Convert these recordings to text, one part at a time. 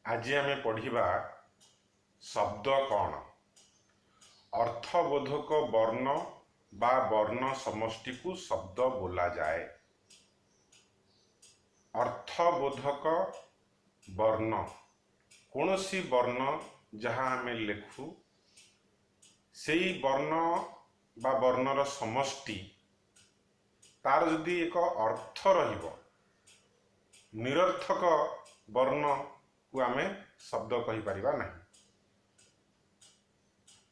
आज आमे पढ़िबा शब्द कौन अर्थबोधक वर्ण बा वर्ण समष्टि को शब्द बोला जाए। अर्थबोधक वर्ण कौन सी वर्ण जहाँ आमे लेखु से वर्ण बा वर्णर समष्टि तार जदि एक अर्थ रहिबो निरर्थक वर्ण को आमे शब्द कहि परिबा नहीं।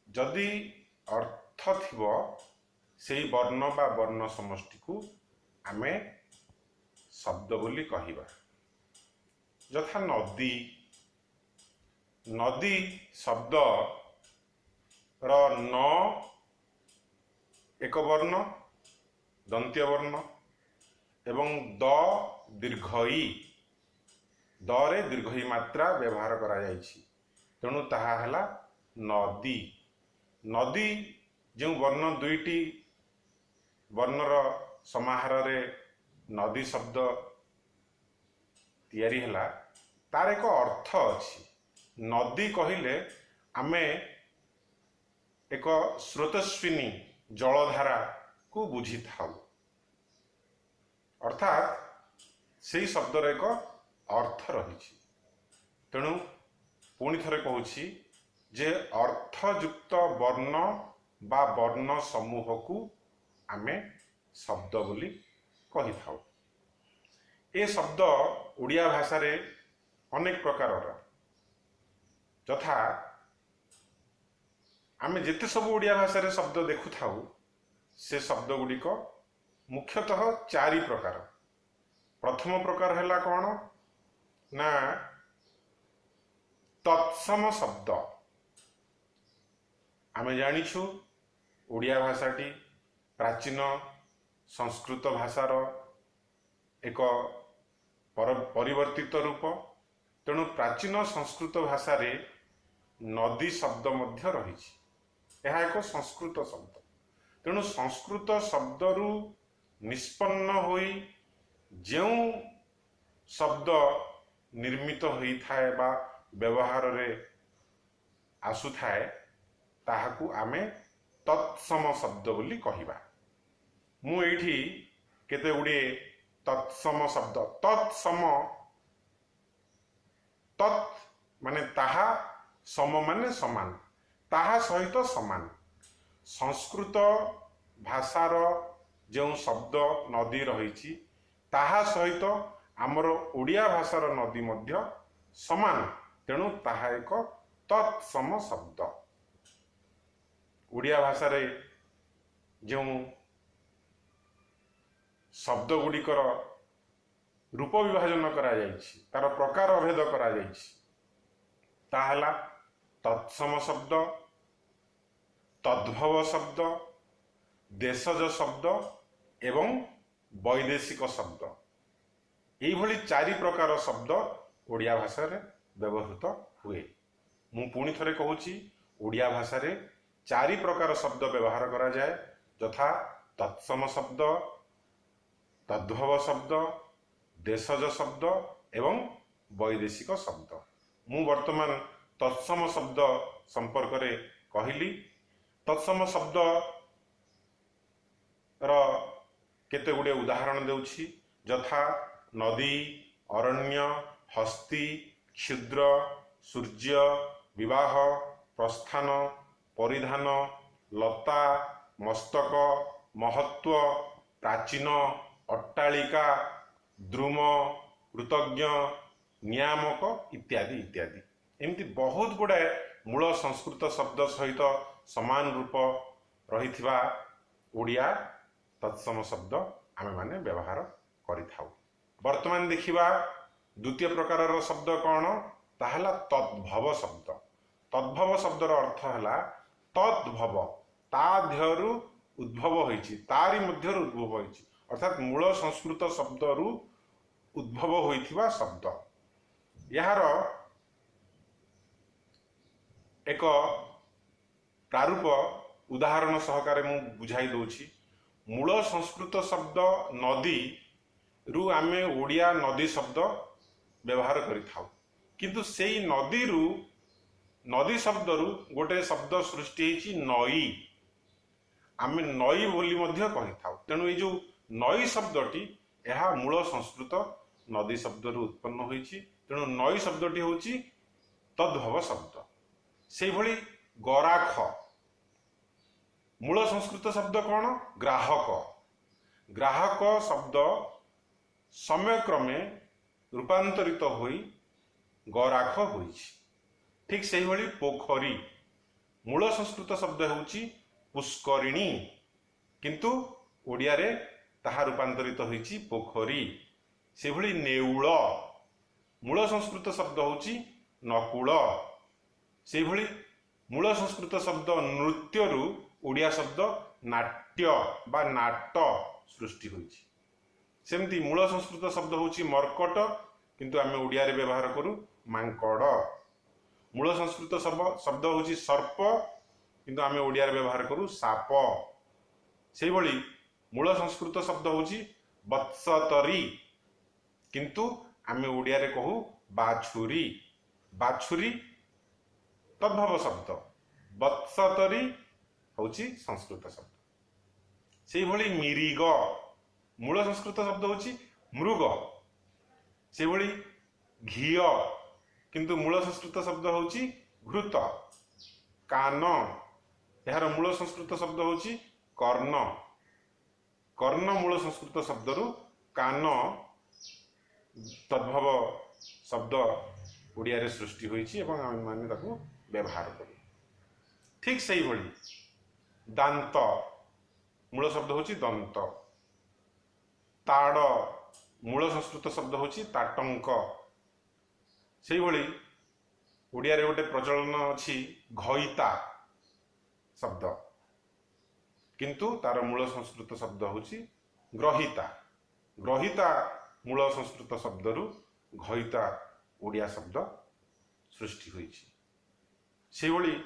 जदि अर्थ थिबो सेही वर्ण बा वर्ण समष्टि को आमे शब्द बोली कहिबा। यथा नदी नदी शब्द र न एक वर्ण दंत्य वर्ण एवं द दीर्घ ई दरे दीर्घ ई मात्रा व्यवहार करा जायछि तेणु ताहा हला नदी। नदी जो वर्ण दुईटी वर्णर समाहार रे नदी शब्द तैयारी हला तार एक अर्थ अछि। नदी कहिले आमे एक स्रोतस्विनी जलधारा को बुझी थाउ अर्थात से शब्दर एक अर्थ रही। तेणु पुणी थरे कहूछि जे अर्थयुक्त वर्ण बा वर्ण समूह को आमे शब्द बोली कहि थाउ। ए शब्द उड़िया भाषा रे अनेक प्रकार यथा आमे जेते सब उड़िया भाषा रे शब्द देखु थाउ से शब्द गुड़िक मुख्यतः चारि प्रकार। प्रथम प्रकार हैला कौन ना तत्सम शब्द। आमे जानिछु उड़िया भाषाटी प्राचीन संस्कृत भाषार एक परिवर्तित रूप। तेणु प्राचीन संस्कृत भाषा रे नदी शब्द मध्य रही। यह एक संस्कृत शब्द। तेणु संस्कृत शब्द रु निष्पन्न होई जो शब्द निर्मित होई थाए बा व्यवहार रे आसु थाए ताहाकू आमे तत्सम शब्द बोली कहिबा। मु एठी केते गुडे तत्सम शब्द तत्सम तत् माने ताहा सम माने समान ताहा सहित समान। संस्कृत भाषार जो शब्द नदी रही ताहा सहित आमर ओडिया भाषार नदी मध्य समान। तेणु ताहा एक तत्सम शब्द। ओडिया भाषा रे जो शब्द गुड़िकर रूप विभाजन करा जायछि तार प्रकार अभेद करा जायछि ताहला तत्सम शब्द तद्भव शब्द देशज शब्द एवं वैदेशिक शब्द। यही भली चारि प्रकार शब्द ओडिया भाषा रे व्यवहृत हुए। मु पुणी थरे कहूछि ओडिया भाषा रे चारि प्रकार शब्द व्यवहार करा जाए यथा तत्सम शब्द तद्भव शब्द देशज शब्द एवं वैदेशिक शब्द। मु वर्तमान तत्सम शब्द संपर्क रे कहली। तत्सम शब्द र केते गुडे उदाहरण देउछि यथा नदी अरण्य हस्ती क्षुद्र सूर्य विवाह प्रस्थान परिधान लता मस्तक महत्व प्राचीन अट्टालिका द्रुम कृतज्ञ नियामक इत्यादि इत्यादि। एमती बहुत गुड़ाए मूल संस्कृत शब्द सहित समान रूप रही ओडिया तत्सम शब्द आमे माने व्यवहार करि थाउ। वर्तमान देखिबा द्वितीय प्रकार शब्द कौन ताहला तद्भव शब्द। तद्भव शब्दर अर्थ हला तद्भव ता ध्यरु उद्भव होइछि तारि मध्यरु उद्भव होइछि अर्थात मूल संस्कृत शब्द रु उद्भव होइथिबा शब्द। यार एक प्रारूप उदाहरण सहकारे मु बुझाई दउछि। मूल संस्कृत शब्द नदी रु आमे ओडिया नदी शब्द व्यवहार करि थाउ किंतु सेई नदीरू नदी शब्दरू गोटे शब्द सृष्टि होइछि नई। आमे नई बोली मध्य कहिथाउ। तेणु ये जो नई शब्दटी यह मूल संस्कृत नदी शब्दरू उत्पन्न होइछि। तेणु नई शब्दटी होइछि तद्भव शब्द। से भली गराख मूल संस्कृत शब्द कौन? ग्राहक। ग्राहक शब्द समय क्रमे रूपांतरित होई गराख होइछि। ठीक से भली पोखरी मूल संस्कृत शब्द होउछि पुष्करिणी, किंतु ओडिया रे ताहा रूपांतरित होइछि पोखरी। से भली नेउल मूल संस्कृत शब्द होउछि नकुल। से भली मूल संस्कृत शब्द नृत्य रु ओडिया शब्द नाट्य बा नाट सृष्टि होइछि। सेमती मूल संस्कृत शब्द होउछि मर्कट, किंतु आमे ओडिया रे व्यवहार करू मांकड़। मूल संस्कृत शब्द होउछि सर्प, किंतु आमे ओडिया रे व्यवहार करू साप। से भली मूल संस्कृत शब्द होउछि वत्सतरी, किंतु आमे ओडिया रे कहू बाछुरी। बाछुरी तद्भव शब्द, वत्सतरी होउछि संस्कृत शब्द। से भली मिरिग मूल संस्कृत शब्द होउछि मृग। से भली घिय, किंतु मूल संस्कृत शब्द होउछि घृत। कान यार मूल संस्कृत शब्द होउछि कर्ण। कर्ण मूल संस्कृत शब्दरू कान तद्भव शब्द ओडिया रे सृष्टि होइछि एवं आमे माने ताकू व्यवहार करू। ठीक सही भली दांत मूल शब्द होउछि दंत। ताड़ मूल संस्कृत शब्द होउछि ताटंक। सेही भली ओडिया रे गोटे प्रचलन अछि घइता शब्द, किंतु तार मूल संस्कृत शब्द होउछि ग्रहिता। ग्रहिता मूल संस्कृत शब्दरू घइता ओडिया शब्द सृष्टि होइछि। सेही भली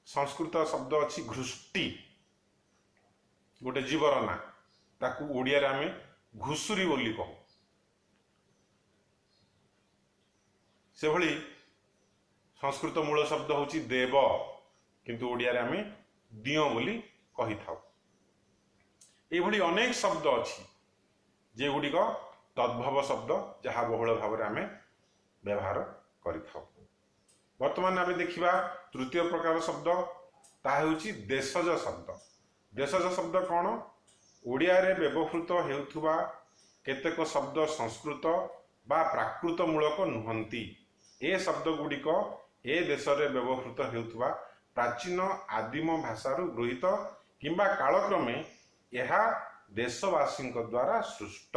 संस्कृत शब्द अछि घृष्टि, गोटे जीवर ना, ताकू ओडिया रे आमे घुसुरी बोली कहू। से भली संस्कृत मूल शब्द होउछि देव, किंतु ओडिया रे आमे दियो बोली कहि थाउ। ए भली अनेक शब्द अछि जे गुडिक तद्भव शब्द, जहा बहुल भाव रे आमे व्यवहार करि थाउ। वर्तमान आमे देखिबा तृतीय प्रकार शब्द, ता हेउछि देशज शब्द। देशज शब्द कौन? ओडिया रे व्यवहृत हेउथुबा केतेक शब्द संस्कृत बा प्राकृत मूलक नुहंती। ए शब्द गुडिक ए देश रे व्यवहृत हेउथुबा प्राचीन आदिम भाषारू गृहीत किंबा कालक्रमे यह देशवासी द्वारा सृष्ट।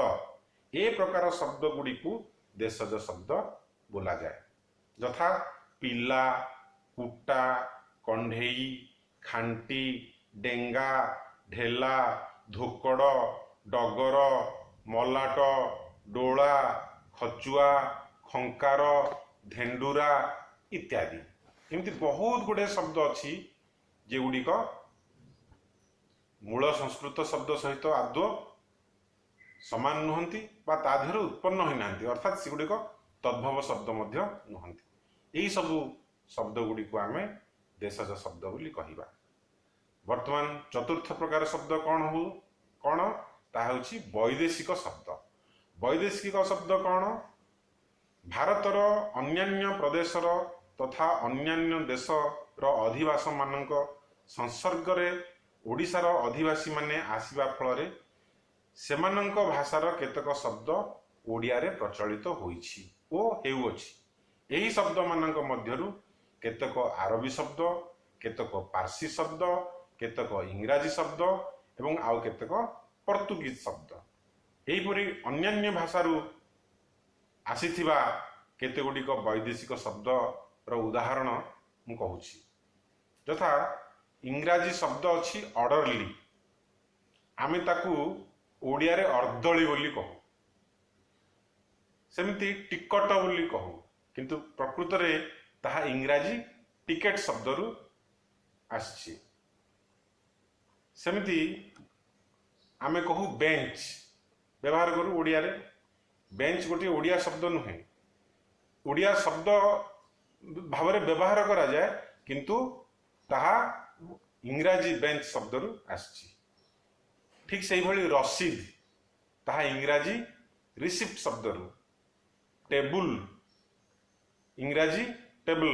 ए प्रकार शब्द गुडिकु देशज शब्द बोला जाए, यथा पिला, कुटा, कंढेई, खांटी, डेंगा, ढेला, धोकड़, डगर, मलाट, डोला, खचुआ, खंकार, धेंडुरा इत्यादि। एमती बहुत गुड़े शब्द अच्छी जे गुड़िक मूल संस्कृत शब्द सहित आदौ समान नुहंती बा तादेहरु उत्पन्न होई नांती, अर्थात सेगुड़िक तद्भव शब्द मध्य नुहंती। एही सबु शब्द गुड़िक आमे देशज शब्द बोली कहिबा। वर्तमान चतुर्थ प्रकार शब्द कौन ता हेउछि वैदेशिक शब्द। वैदेशिक शब्द कौन? भारतर अन्यान्य प्रदेशर तथा अन्यान्य देशर अधिवासी मानक संसर्ग रे ओडिशार अधिवासी माने आसीबा फଳରେ सेमानंक भाषार केतक शब्द ओडिया रे प्रचलित होइछि ओ हेउछि। एही शब्द मानक मध्यरु केतक आरबी शब्द, केतक पारसी शब्द, केतक इंग्राजी शब्द एवं आउ केतक पोर्तुगीज शब्द, एहीपरि अन्यान्य भाषारू आसीथिबा केते गुडिक वैदेशिक शब्द रो उदाहरण मु कहूछि। यथा इंग्राजी शब्द अछि ऑर्डरली, आमे ताकू ओडिया रे अर्दली बोली कहू। सेमती टिकट बोली कहू, किंतु प्रकृत रे ताहा इंग्राजी टिकेट शब्द रु आछि। सेमती आमे कहू बेंच, व्यवहार करू ओडिया रे। बेंच गोटे ओडिया शब्द नुहे, ओडिया शब्द भाव में व्यवहार करा जाए किंतु ताहा इंग्राजी बेंच शब्द रु आसी। ठीक से भली रसीद ताहा इंग्राजी रिसिप्ट शब्द रु, टेबुल इंग्राजी टेबल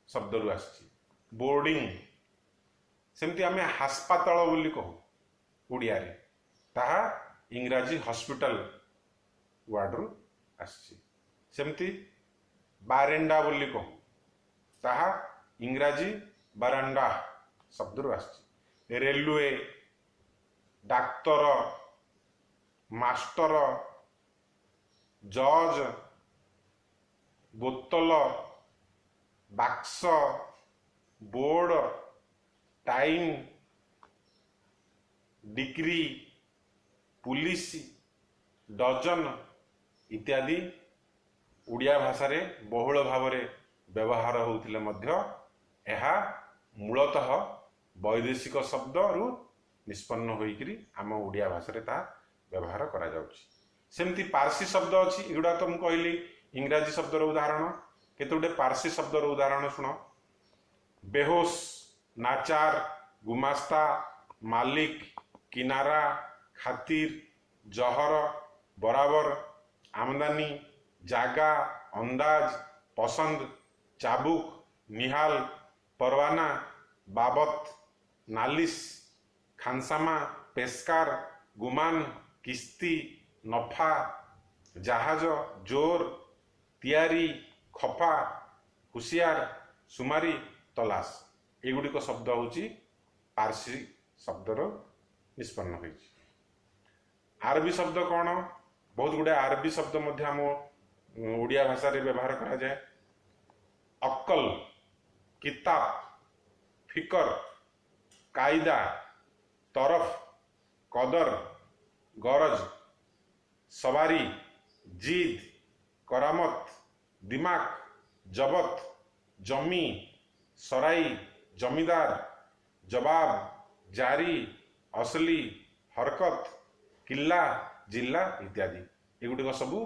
शब्द रु आसी। बोर्डिंग सेमती आमे हास्पाताल बोली कहू ओडिया रे, ताहा इंग्राजी हॉस्पिटल वर्ड रु आसी। सेमती बारेंडा बोली कहू, ताहा इंग्राजी बारांडा शब्द रु आसी। रेलवे, डाक्तर, मास्टर, जज, बोतल, box, board, time, degree, police, dozen इत्यादि ओडिया भाषा रे बहुल भाव में व्यवहार होउथिले मध्य एहा मूलतः वैदेशिक शब्द रु निष्पन्न होइकरी आम ओडिया भाषा रे ता व्यवहार करा जाउछि। सेमती पारसी शब्द अछि, एगुडा तो मु कहली इंग्राजी शब्द रो उदाहरण। केतोडे पारसी शब्द रो उदाहरण सुनो। बेहोश, नाचार, गुमास्ता, मालिक, किनारा, खातिर, जहर, बराबर, आमदानी, जागा, अंदाज, पसंद, चाबुक, निहाल, परवाना, बाबत, नालिस, खानसामा, पेशकार, गुमान, किस्ती, नफा, जहाज, जोर, तियारी, खफा, हुसियार, सुमारी, तलाश एगुड़िक शब्द होची पारसी शब्दर निष्पन्न होइछि। आरबी शब्द कौन? बहुत गुड़े आरबी शब्द मध्य आम ओडिया भाषा रे व्यवहार करा जाए। अक्कल, किताब, फिकर, कायदा, तरफ, कदर, गरज, सवारी, जीद, करामत, दिमाग, जबत, जमी, सराई, जमीदार, जवाब, जारी, असली, हरकत, किल्ला, जिल्ला इत्यादि एगुड़िक सबू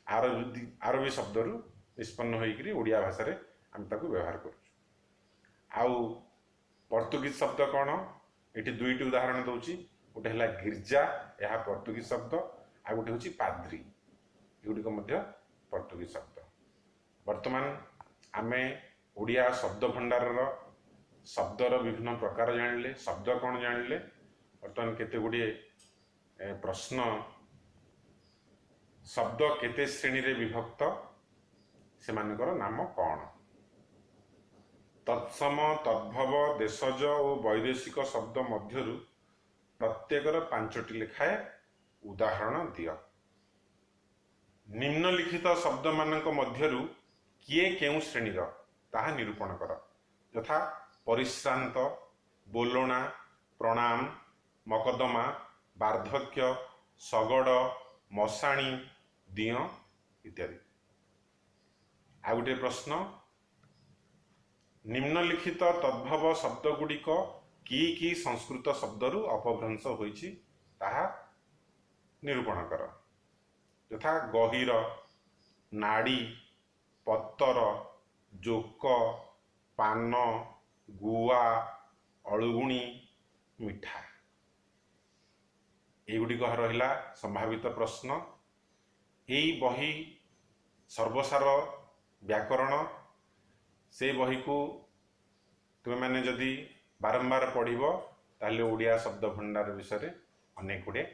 आरबी शब्द रु निष्पन्न होइकरी ओडिया भाषा रे हम ताकू व्यवहार करूँ। आउ पर्तुगीज शब्द कौन? ये दुईटी उदाहरण दूची। गोटे है गिर्जा, यह पर्तुगीज शब्द, आ गोटे हूँ पाद्री, एगुड़िक मध्य पर्तुगीज शब्द। वर्तमान आमे ओडिया शब्द भंडार शब्दर विभिन्न प्रकार जानिले, शब्द कौन जानिले। वर्तमान केते गुड़िए प्रश्न, शब्द केते श्रेणी रे विभक्त, सेमानकर नाम कौन? तत्सम, तद्भव, देशज और वैदेशिक शब्द मध्यरु प्रत्येकर 5टी लेखाए उदाहरण दियो। निम्नलिखित शब्द मानक मध्यरु किए केउ श्रेणीर ताहा निरूपण कर। यथा परिश्रांत, बोलणा, प्रणाम, मकदमा, वार्धक्य, सगड़, मशाणी, दिय इत्यादि। आ गोटे प्रश्न, निम्नलिखित तद्भव शब्द गुड़िक कि संस्कृत शब्दरु अपभ्रंश होइछि ताहा निरूपण कर। यथा गहिर, नाड़ी, पत्तर, जोक, पान, गुआ, अळुगुणी, मिठा। एगुड़िक रहिला संभावित प्रश्न। एई बही सर्वसार व्याकरण, से बही को तुम मैंने जदि बारंबार पढ़िब ताले ओडिया शब्द भंडार विषय अनेक गुड़े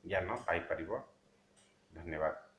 ज्ञान पाई परिबो। धन्यवाद।